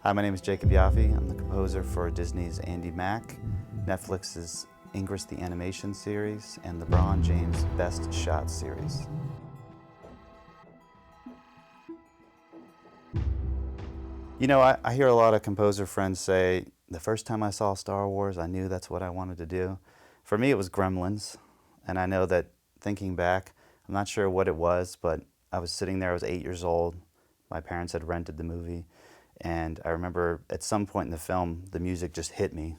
Hi, my name is Jacob Yoffee. I'm the composer for Disney's Andi Mack, Netflix's Ingress the Animation series, and LeBron James Best Shot series. You know, I hear a lot of composer friends say, the first time I saw Star Wars, I knew that's what I wanted to do. For me, it was Gremlins, and I know that thinking back, I'm not sure what it was, but I was sitting there, I was 8 years old. My parents had rented the movie, and I remember at some point in the film, the music just hit me.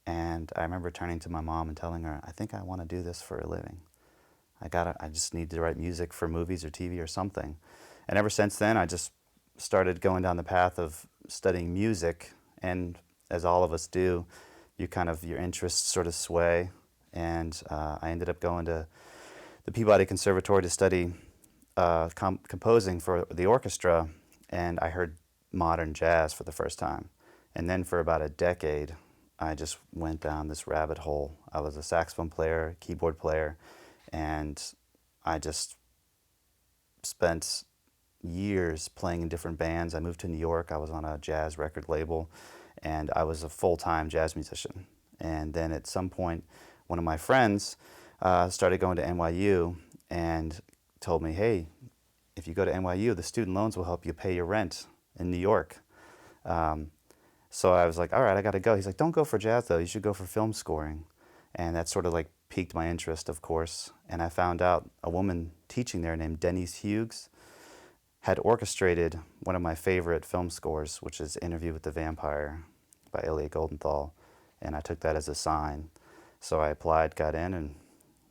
And I remember turning to my mom and telling her, I think I want to do this for a living. I just need to write music for movies or TV or something. And ever since then, I just started going down the path of studying music. And as all of us do, your interests sort of sway. And I ended up going to the Peabody Conservatory to study composing for the orchestra. And I heard modern jazz for the first time. And then for about a decade, I just went down this rabbit hole. I was a saxophone player, keyboard player, and I just spent years playing in different bands. I moved to New York. I was on a jazz record label, and I was a full-time jazz musician. And then at some point, one of my friends started going to NYU and told me, hey, if you go to NYU, the student loans will help you pay your rent in New York. So I was like, all right, I got to go. He's like, don't go for jazz, though. You should go for film scoring. And that sort of like piqued my interest, of course. And I found out a woman teaching there named Denise Hughes had orchestrated one of my favorite film scores, which is Interview with the Vampire by Elliot Goldenthal. And I took that as a sign. So I applied, got in, and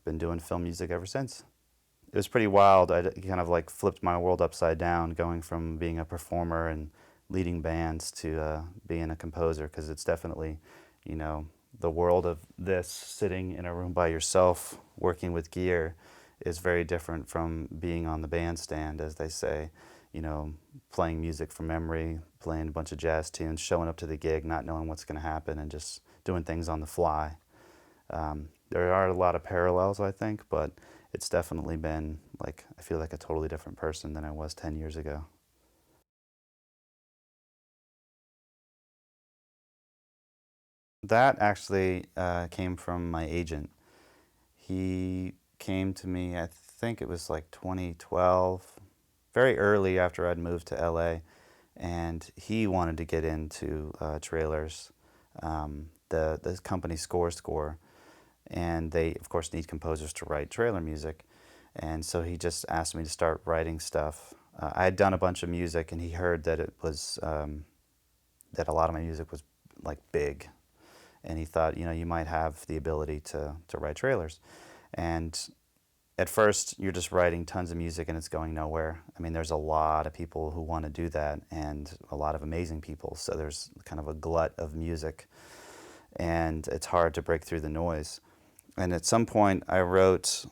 been doing film music ever since. It was pretty wild. I kind of like flipped my world upside down, going from being a performer and leading bands to being a composer, because it's definitely, you know, the world of this, sitting in a room by yourself, working with gear, is very different from being on the bandstand, as they say, you know, playing music from memory, playing a bunch of jazz tunes, showing up to the gig, not knowing what's going to happen, and just doing things on the fly. There are a lot of parallels, I think, but it's definitely been like, I feel like a totally different person than I was 10 years ago. That actually came from my agent. He came to me, I think it was like 2012, very early after I'd moved to LA, and he wanted to get into trailers, the company Score, and they, of course, need composers to write trailer music. And so he just asked me to start writing stuff. I had done a bunch of music, and he heard that it was, that a lot of my music was like big, and he thought, you know, you might have the ability to write trailers. And at first, you're just writing tons of music and it's going nowhere. I mean, there's a lot of people who want to do that, and a lot of amazing people, so there's kind of a glut of music, and it's hard to break through the noise. And at some point, I wrote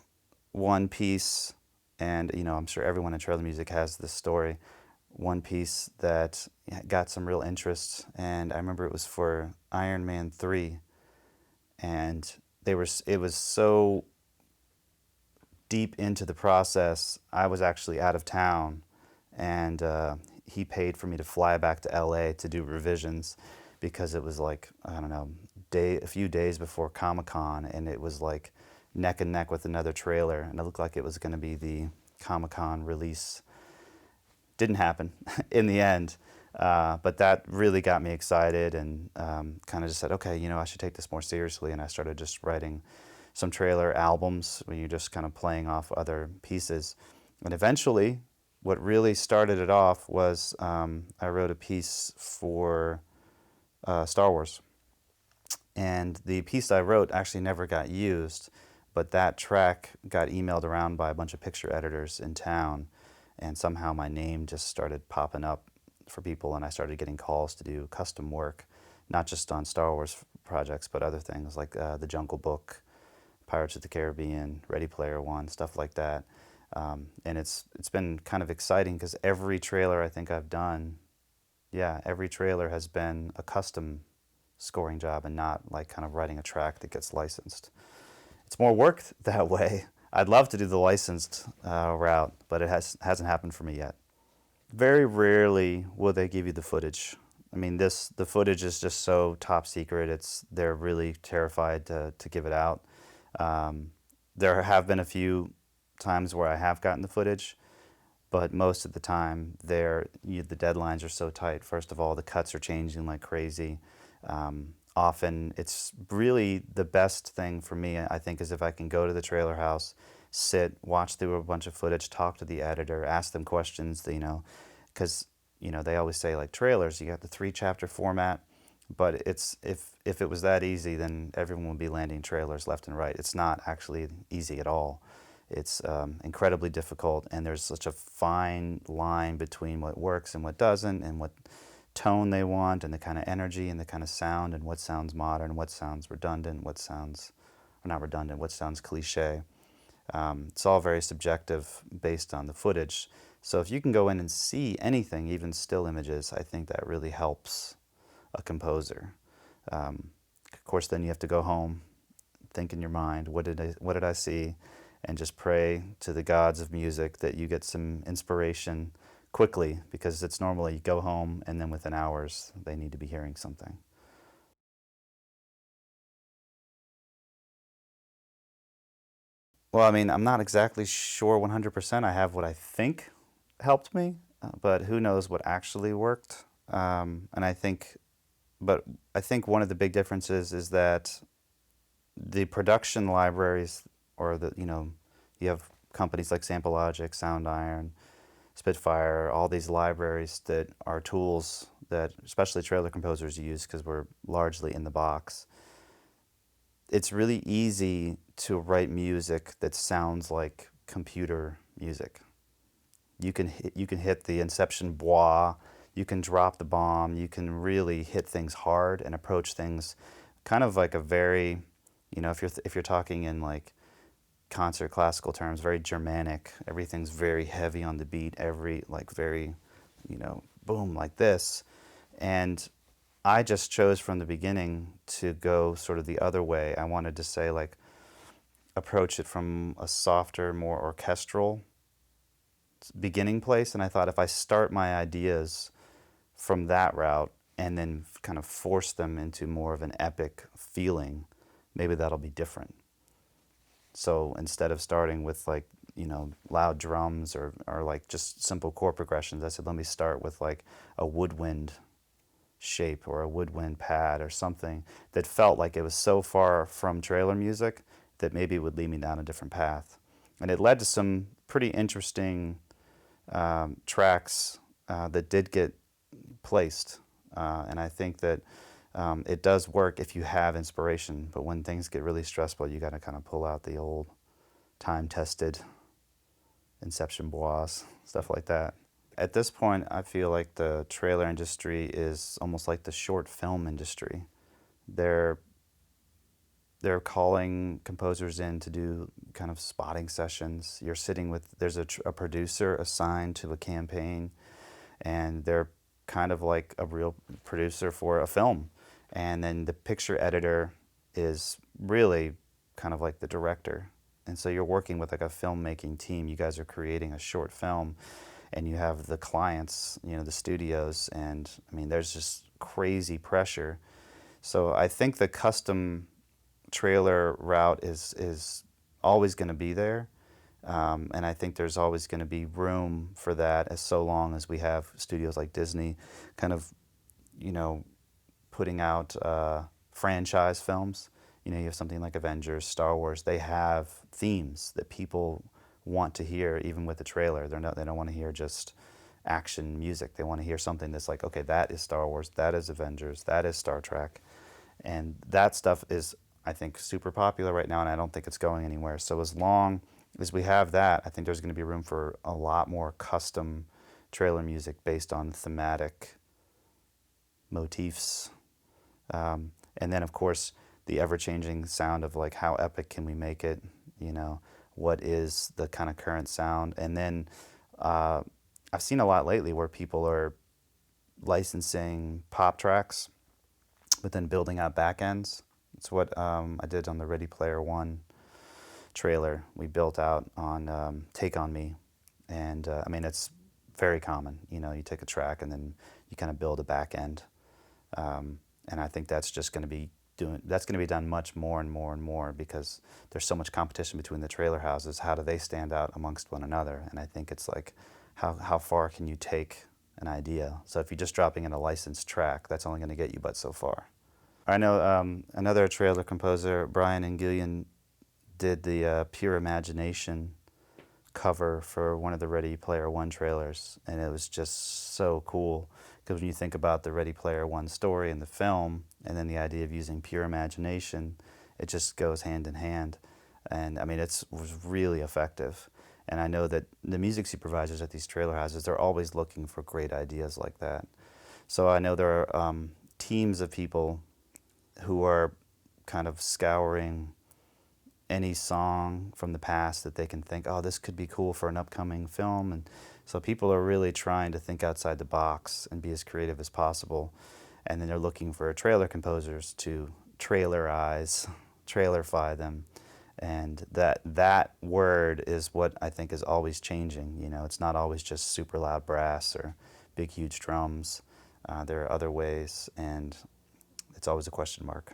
one piece, and, you know, I'm sure everyone in trailer music has this story, one piece that got some real interest, and I remember it was for Iron Man 3, and it was so deep into the process. I was actually out of town, and he paid for me to fly back to LA to do revisions, because it was like, I don't know, a few days before Comic-Con, and it was like neck and neck with another trailer, and it looked like it was going to be the Comic-Con release. Didn't happen in the end, but that really got me excited, and kind of just said, okay, you know, I should take this more seriously, and I started just writing some trailer albums where you're just kind of playing off other pieces. And eventually, what really started it off was I wrote a piece for Star Wars. And the piece I wrote actually never got used, but that track got emailed around by a bunch of picture editors in town, and somehow my name just started popping up for people, and I started getting calls to do custom work, not just on Star Wars projects, but other things like The Jungle Book, Pirates of the Caribbean, Ready Player One, stuff like that. And it's been kind of exciting, because every trailer I think I've done, yeah, every trailer has been a custom scoring job, and not like kind of writing a track that gets licensed. It's more work that way. I'd love to do the licensed route, but it hasn't happened for me yet. Very rarely will they give you the footage. I mean, the footage is just so top secret. They're really terrified to give it out. Um, there have been a few times where I have gotten the footage, but most of the time, the deadlines are so tight. First of all, the cuts are changing like crazy. Often, it's really the best thing for me, I think, is if I can go to the trailer house, sit, watch through a bunch of footage, talk to the editor, ask them questions, because they always say like trailers, you got the three chapter format, but it's if it was that easy, then everyone would be landing trailers left and right. It's not actually easy at all. It's incredibly difficult, and there's such a fine line between what works and what doesn't, and what tone they want, and the kind of energy and the kind of sound, and what sounds modern, what sounds redundant, what sounds, or not redundant, what sounds cliche. It's all very subjective based on the footage. So if you can go in and see anything, even still images, I think that really helps a composer. Of course, then you have to go home, think in your mind, what did I see, and just pray to the gods of music that you get some inspiration quickly, because it's normally you go home and then within hours they need to be hearing something. Well, I mean, I'm not exactly sure 100%. I have what I think helped me, but who knows what actually worked. And but I think one of the big differences is that the production libraries, or you have companies like Sample Logic, SoundIron, Spitfire, all these libraries that are tools that especially trailer composers use because we're largely in the box. It's really easy to write music that sounds like computer music. You can hit the Inception bois, you can drop the bomb, you can really hit things hard and approach things kind of like a very, if you're talking in like concert classical terms, very Germanic. Everything's very heavy on the beat, every like very, boom like this. And I just chose from the beginning to go sort of the other way. I wanted to say like approach it from a softer, more orchestral beginning place. And I thought if I start my ideas from that route and then kind of force them into more of an epic feeling, maybe that'll be different. So instead of starting with like, loud drums or like just simple chord progressions, I said, let me start with like a woodwind shape or a woodwind pad or something that felt like it was so far from trailer music that maybe it would lead me down a different path. And it led to some pretty interesting tracks that did get placed. And I think that it does work if you have inspiration, but when things get really stressful, you got to kind of pull out the old time-tested Inception bois, stuff like that. At this point, I feel like the trailer industry is almost like the short film industry. They're they're calling composers in to do kind of spotting sessions. You're sitting with, there's a producer assigned to a campaign, and they're kind of like a real producer for a film. And then the picture editor is really kind of like the director. And so you're working with like a filmmaking team. You guys are creating a short film, and you have the clients, the studios, and I mean, there's just crazy pressure. So I think the custom trailer route is always going to be there. And I think there's always going to be room for that, as so long as we have studios like Disney kind of, you know, putting out franchise films. You have something like Avengers, Star Wars. They have themes that people want to hear, even with the trailer. They don't want to hear just action music. They want to hear something that's like, okay, that is Star Wars, that is Avengers, that is Star Trek. And that stuff is, I think, super popular right now, and I don't think it's going anywhere. So as long as we have that, I think there's going to be room for a lot more custom trailer music based on thematic motifs. And then, of course, the ever-changing sound of like, how epic can we make it? What is the kind of current sound? And then I've seen a lot lately where people are licensing pop tracks, but then building out back ends. It's what I did on the Ready Player One trailer. We built out on Take On Me. And I mean, it's very common. You take a track and then you kind of build a back end. And I think that's just going to be done much more and more and more because there's so much competition between the trailer houses. How do they stand out amongst one another? And I think it's like, how far can you take an idea? So if you're just dropping in a licensed track, that's only going to get you but so far. I know another trailer composer, Brian and Gillian, did the Pure Imagination cover for one of the Ready Player One trailers, and it was just so cool because when you think about the Ready Player One story in the film and then the idea of using pure imagination, it just goes hand in hand. And I mean, it was really effective. And I know that the music supervisors at these trailer houses, they're always looking for great ideas like that. So I know there are teams of people who are kind of scouring any song from the past that they can think, oh, this could be cool for an upcoming film. And so people are really trying to think outside the box and be as creative as possible. And then they're looking for trailer composers to trailerify them. And that word is what I think is always changing. You know, it's not always just super loud brass or big, huge drums. There are other ways, and it's always a question mark.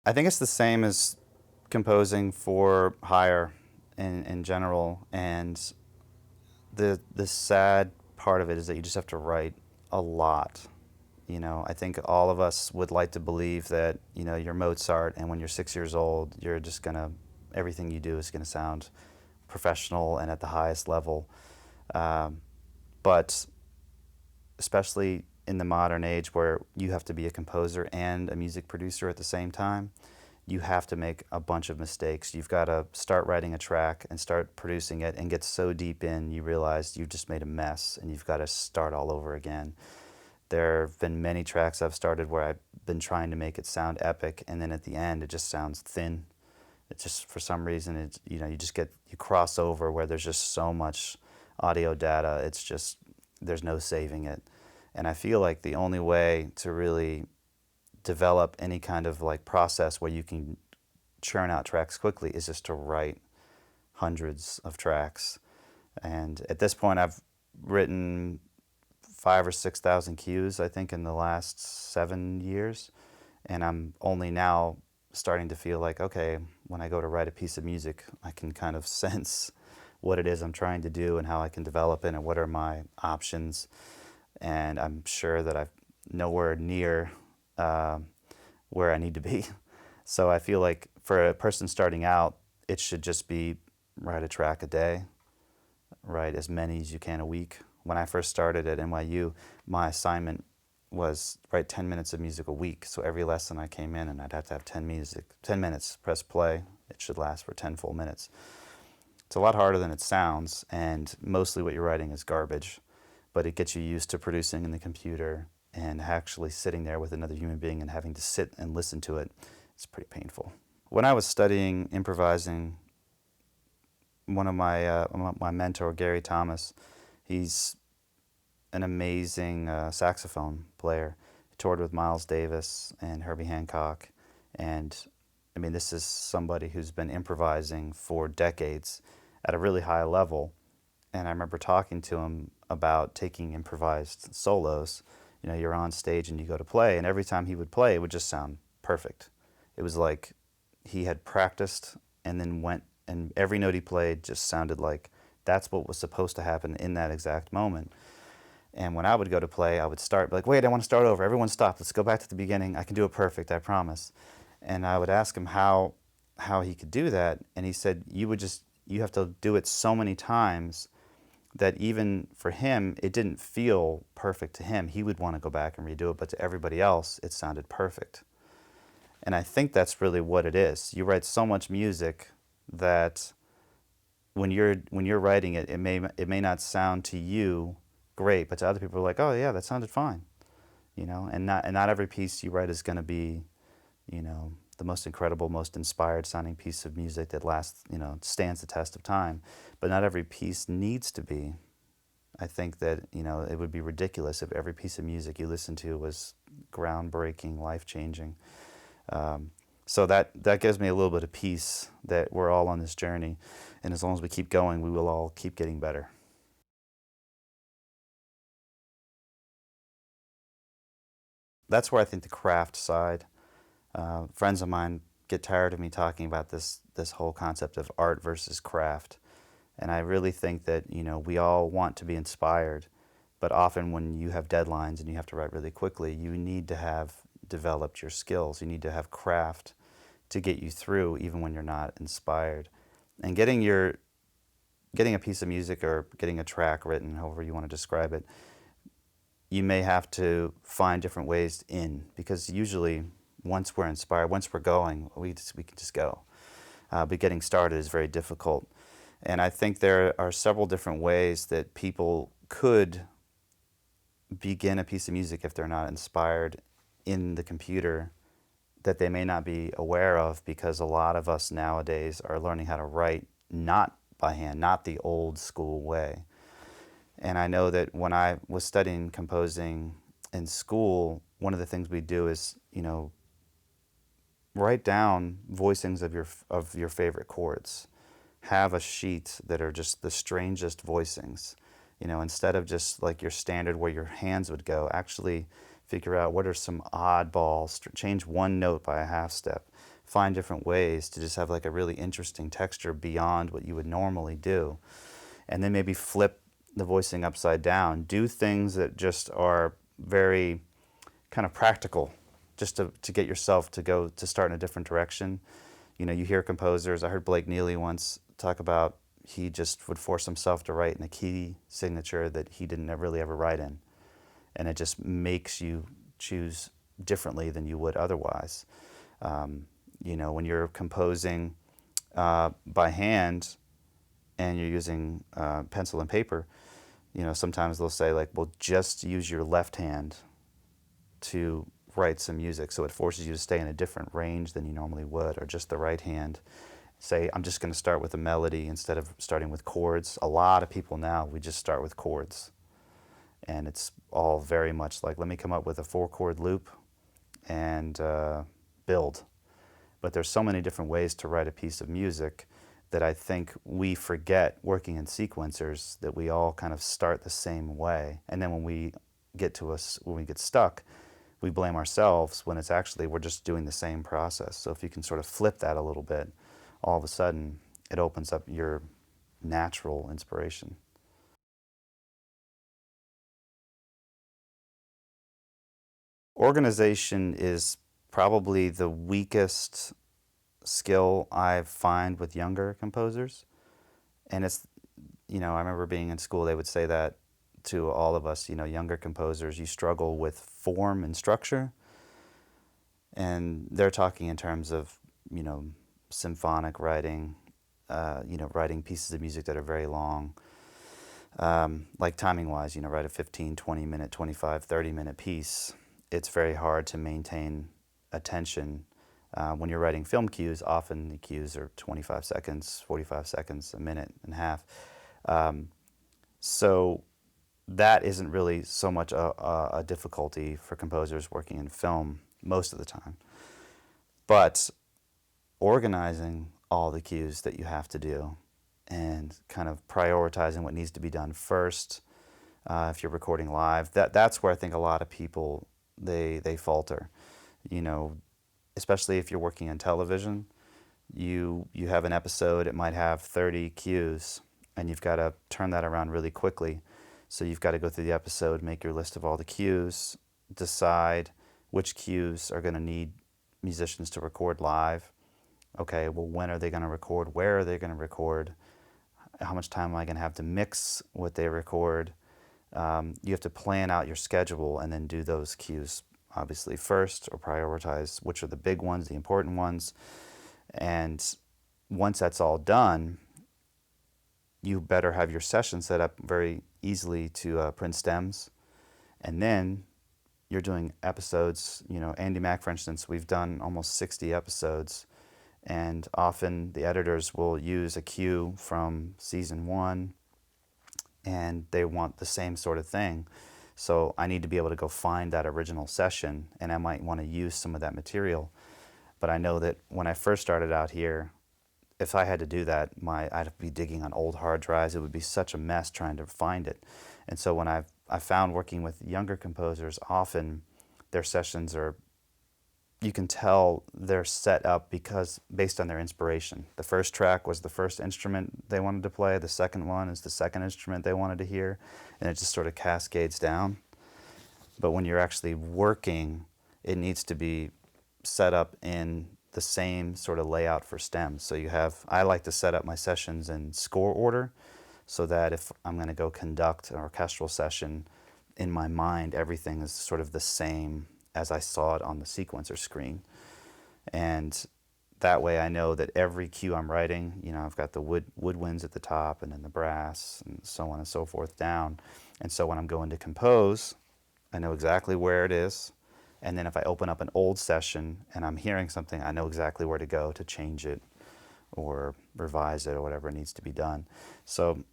I think it's the same as composing for hire in general, and the sad part of it is that you just have to write a lot. You know, I think all of us would like to believe that, you know, you're Mozart and when you're 6 years old, you're just gonna, everything you do is gonna sound professional and at the highest level. But especially in the modern age where you have to be a composer and a music producer at the same time, you have to make a bunch of mistakes. You've got to start writing a track and start producing it and get so deep in you realize you just made a mess and you've got to start all over again. There have been many tracks I've started where I've been trying to make it sound epic, and then at the end it just sounds thin. It just, for some reason, it's, you know, you cross over where there's just so much audio data, it's just, there's no saving it. And I feel like the only way to really develop any kind of like process where you can churn out tracks quickly is just to write hundreds of tracks. And at this point, I've written 5,000 or 6,000 cues, I think, in the last 7 years. And I'm only now starting to feel like, okay, when I go to write a piece of music, I can kind of sense what it is I'm trying to do and how I can develop it and what are my options. And I'm sure that I'm nowhere near where I need to be. So I feel like for a person starting out, it should just be write a track a day, write as many as you can a week. When I first started at NYU, my assignment was write 10 minutes of music a week. So every lesson I came in and I'd have to have 10 minutes, press play. It should last for 10 full minutes. It's a lot harder than it sounds, and mostly what you're writing is garbage, but it gets you used to producing in the computer and actually sitting there with another human being and having to sit and listen to it. It's pretty painful. When I was studying improvising, one of my mentor, Gary Thomas, he's an amazing saxophone player. He toured with Miles Davis and Herbie Hancock, and I mean, this is somebody who's been improvising for decades at a really high level. And I remember talking to him about taking improvised solos. You know, you're on stage and you go to play, and every time he would play, it would just sound perfect. It was like he had practiced and then went, and every note he played just sounded like that's what was supposed to happen in that exact moment. And when I would go to play, I would start like, wait, I want to start over. Everyone stop. Let's go back to the beginning. I can do it perfect, I promise. And I would ask him how he could do that, and he said, you have to do it so many times that even for him, it didn't feel perfect to him. He would want to go back and redo it, but to everybody else, it sounded perfect. And I think that's really what it is. You write so much music that when you're writing it, it may not sound to you great, but to other people, are like, oh yeah, that sounded fine, you know. And not every piece you write is going to be, you know, the most incredible, most inspired sounding piece of music that lasts, you know, stands the test of time. But not every piece needs to be. I think that, you know, it would be ridiculous if every piece of music you listen to was groundbreaking, life-changing. So that gives me a little bit of peace that we're all on this journey. And as long as we keep going, we will all keep getting better. that's where I think the craft side, friends of mine get tired of me talking about this whole concept of art versus craft. And I really think that, we all want to be inspired, but often when you have deadlines and you have to write really quickly, you need to have developed your skills. You need to have craft to get you through even when you're not inspired. And getting a piece of music or getting a track written, however you want to describe it, you may have to find different ways in, because usually once we're inspired, once we're going, we can just go. But getting started is very difficult. And I think there are several different ways that people could begin a piece of music if they're not inspired in the computer, that they may not be aware of, because a lot of us nowadays are learning how to write not by hand, not the old school way. And I know that when I was studying composing in school, one of the things we do is, write down voicings of your favorite chords. Have a sheet that are just the strangest voicings. Instead of just like your standard where your hands would go, actually figure out what are some oddballs, change one note by a half step, find different ways to just have like a really interesting texture beyond what you would normally do. And then maybe flip the voicing upside down. Do things that just are very kind of practical, just to get yourself to start in a different direction. You hear composers, I heard Blake Neely once talk about, he just would force himself to write in a key signature that he didn't really ever write in. And it just makes you choose differently than you would otherwise. When you're composing by hand and you're using pencil and paper, sometimes they'll say like, well, just use your left hand to write some music. So it forces you to stay in a different range than you normally would, or just the right hand. Say, I'm just going to start with a melody instead of starting with chords. A lot of people now, we just start with chords. And it's all very much like, let me come up with a 4-chord loop and build. But there's so many different ways to write a piece of music that I think we forget, working in sequencers, that we all kind of start the same way. And then when we get stuck, we blame ourselves, when it's actually we're just doing the same process. So if you can sort of flip that a little bit, all of a sudden it opens up your natural inspiration. Organization is probably the weakest skill I find with younger composers. And it's, I remember being in school, they would say that to all of us, younger composers, you struggle with form and structure. And they're talking in terms of, symphonic writing, writing pieces of music that are very long. Like timing-wise, write a 15, 20-minute, 25, 30-minute piece. It's very hard to maintain attention. When you're writing film cues, often the cues are 25 seconds, 45 seconds, a minute and a half. So that isn't really so much a difficulty for composers working in film most of the time. But organizing all the cues that you have to do and kind of prioritizing what needs to be done first, if you're recording live, that's where I think a lot of people, they falter. Especially if you're working on television, you have an episode, it might have 30 cues, and you've got to turn that around really quickly. So you've got to go through the episode, make your list of all the cues, decide which cues are going to need musicians to record live. Okay, well, when are they going to record? Where are they going to record? How much time am I going to have to mix what they record? You have to plan out your schedule and then do those cues obviously first, or prioritize which are the big ones, the important ones. And once that's all done, you better have your session set up very easily to print stems. And then you're doing episodes. Andi Mack, for instance, we've done almost 60 episodes. And often the editors will use a cue from season 1, and they want the same sort of thing. So I need to be able to go find that original session, and I might want to use some of that material. But I know that when I first started out here, if I had to do that, I'd be digging on old hard drives. It would be such a mess trying to find it. And so when I found working with younger composers, often their sessions are, you can tell they're set up because based on their inspiration. The first track was the first instrument they wanted to play, the second one is the second instrument they wanted to hear, and it just sort of cascades down. But when you're actually working, it needs to be set up in the same sort of layout for stems. So you have, I like to set up my sessions in score order so that if I'm going to go conduct an orchestral session, in my mind everything is sort of the same as I saw it on the sequencer screen. And that way I know that every cue I'm writing, you know, I've got the woodwinds at the top and then the brass and so on and so forth down. And so when I'm going to compose, I know exactly where it is. And then if I open up an old session and I'm hearing something, I know exactly where to go to change it or revise it or whatever needs to be done. So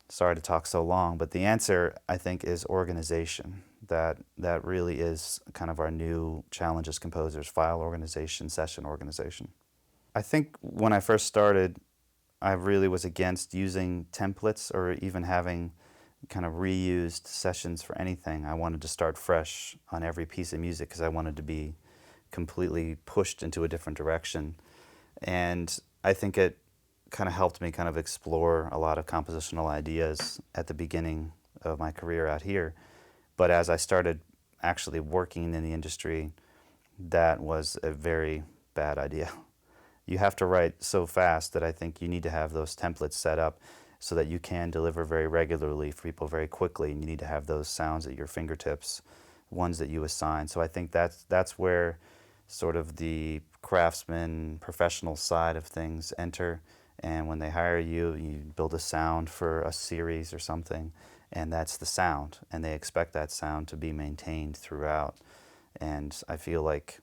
sorry to talk so long, but the answer, I think, is organization. That really is kind of our new challenge as composers: file organization, session organization. I think when I first started, I really was against using templates or even having kind of reused sessions for anything. I wanted to start fresh on every piece of music because I wanted to be completely pushed into a different direction. And I think it kind of helped me kind of explore a lot of compositional ideas at the beginning of my career out here. But as I started actually working in the industry, that was a very bad idea. You have to write so fast that I think you need to have those templates set up so that you can deliver very regularly for people very quickly, and you need to have those sounds at your fingertips, ones that you assign. So I think that's where sort of the craftsman, professional side of things enter. And when they hire you, you build a sound for a series or something, and that's the sound, and they expect that sound to be maintained throughout. And I feel like,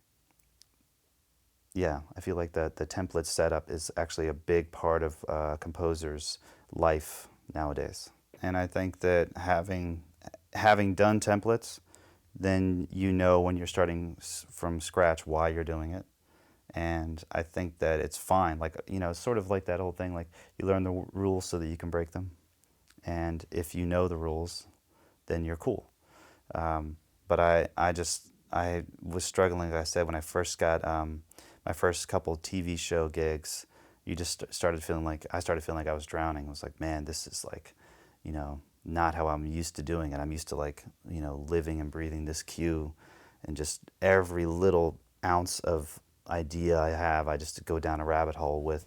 that the template setup is actually a big part of composers' life nowadays. And I think that having done templates, then you know when you're starting from scratch why you're doing it. And I think that it's fine. Like, you know, sort of like that whole thing, like you learn the rules so that you can break them. And if you know the rules, then you're cool. But I was struggling, like I said, when I first got my first couple TV show gigs. You just started feeling like, I started feeling like I was drowning. I was like, man, this is like, you know, not how I'm used to doing it. I'm used to, like, you know, living and breathing this cue, and just every little ounce of idea I have, I just go down a rabbit hole with,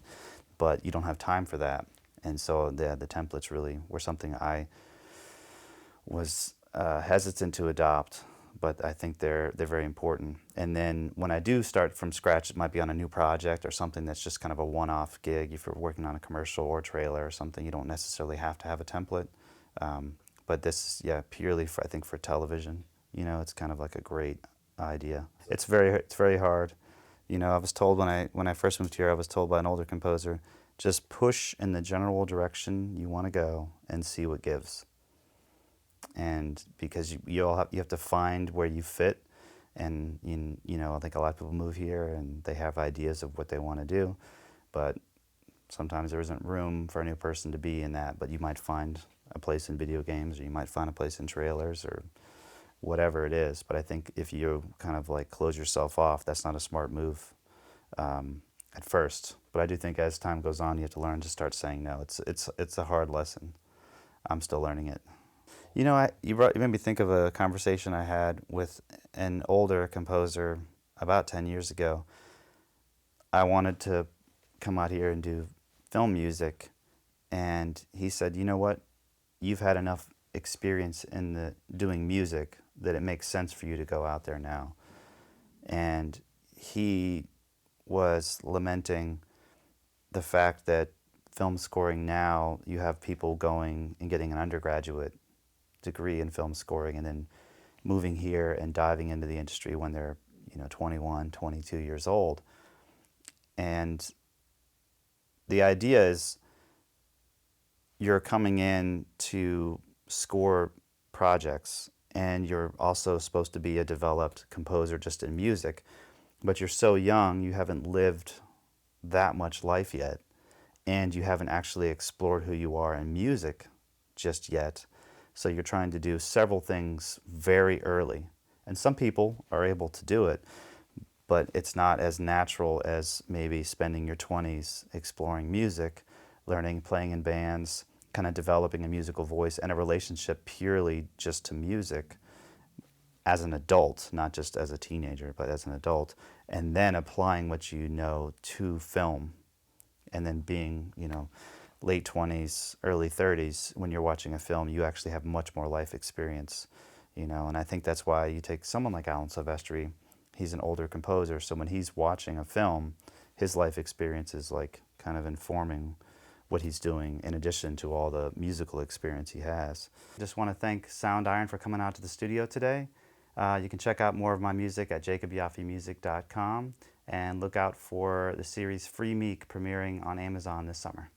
but you don't have time for that. And so the templates really were something I was hesitant to adopt, but I think they're very important. And then when I do start from scratch, it might be on a new project or something that's just kind of a one-off gig. If you're working on a commercial or trailer or something, you don't necessarily have to have a template. But this is, purely for, I think, for television. You know, it's kind of like a great idea. It's very hard. You know, I was told when I first moved here, I was told by an older composer, just push in the general direction you want to go and see what gives. And because you have to find where you fit, and you know, I think a lot of people move here and they have ideas of what they want to do, but sometimes there isn't room for a new person to be in that. But you might find a place in video games, or you might find a place in trailers, or whatever it is. But I think if you kind of like close yourself off, that's not a smart move at first. But I do think as time goes on, you have to learn to start saying no. It's a hard lesson. I'm still learning it. You know, you made me think of a conversation I had with an older composer about 10 years ago. I wanted to come out here and do film music, and he said, you know what, you've had enough experience in doing music that it makes sense for you to go out there now. And he was lamenting the fact that film scoring now, you have people going and getting an undergraduate degree in film scoring and then moving here and diving into the industry when they're, you know, 21, 22 years old. And the idea is you're coming in to score projects, and you're also supposed to be a developed composer just in music, but you're so young, you haven't lived that much life yet, and you haven't actually explored who you are in music just yet. So you're trying to do several things very early, And some people are able to do it, but it's not as natural as maybe spending your 20s exploring music, learning, playing in bands, kind of developing a musical voice and a relationship purely just to music as an adult, not just as a teenager, but as an adult, and then applying what you know to film, and then being, late 20s, early 30s, when you're watching a film, you actually have much more life experience, and I think that's why you take someone like Alan Silvestri. He's an older composer, so when he's watching a film, his life experience is like kind of informing what he's doing in addition to all the musical experience he has. I just want to thank SOUNDIRON for coming out to the studio today. You can check out more of my music at jacobyoffeemusic.com and look out for the series Free Meek premiering on Amazon this summer.